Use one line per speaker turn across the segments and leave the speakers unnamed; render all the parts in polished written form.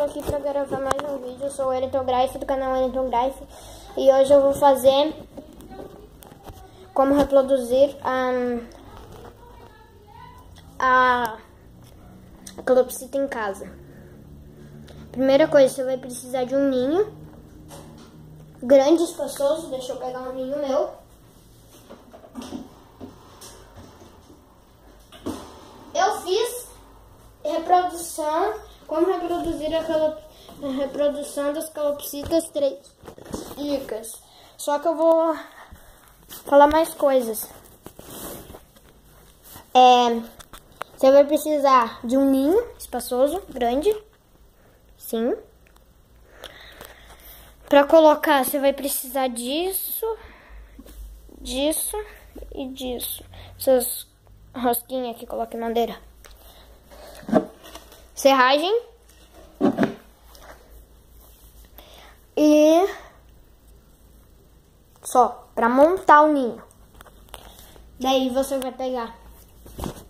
tô aqui pra gravar mais um vídeo. Eu sou o Wellington Grace, do canal Wellington Grace. E hoje eu vou fazer como reproduzir a calopsita em casa. Primeira coisa, você vai precisar de um ninho grande e espaçoso. Deixa eu pegar um ninho meu. Eu fiz como reproduzir a reprodução das calopsitas 3 dicas. Só que eu vou falar mais coisas. Você vai precisar de um ninho espaçoso, grande. Sim. Para colocar, você vai precisar disso, disso e disso. Essas rosquinhas que coloca em madeira. Serragem. E só para montar o ninho. Daí você vai pegar.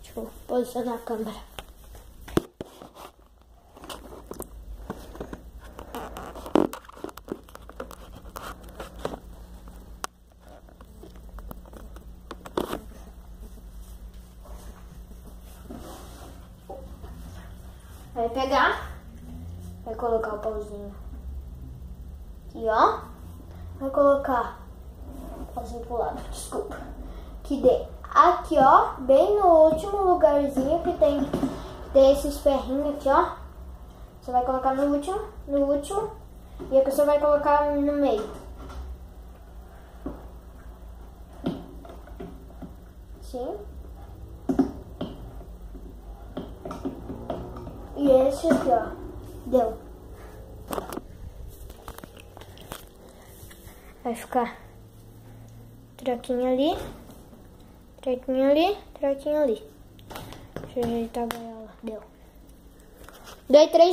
Deixa eu posicionar a câmera. Vai pegar, vai colocar o pauzinho aqui, ó. Vai colocar o pauzinho pro lado, desculpa. Que dê aqui, ó, bem no último lugarzinho que tem esses ferrinhos aqui, ó. Você vai colocar no último, e aqui você vai colocar no meio. Sim. E esse aqui, ó, deu. Vai ficar troquinho ali, troquinho ali, troquinho ali. Deixa eu ajeitar a gaiola. Deu. Dei 3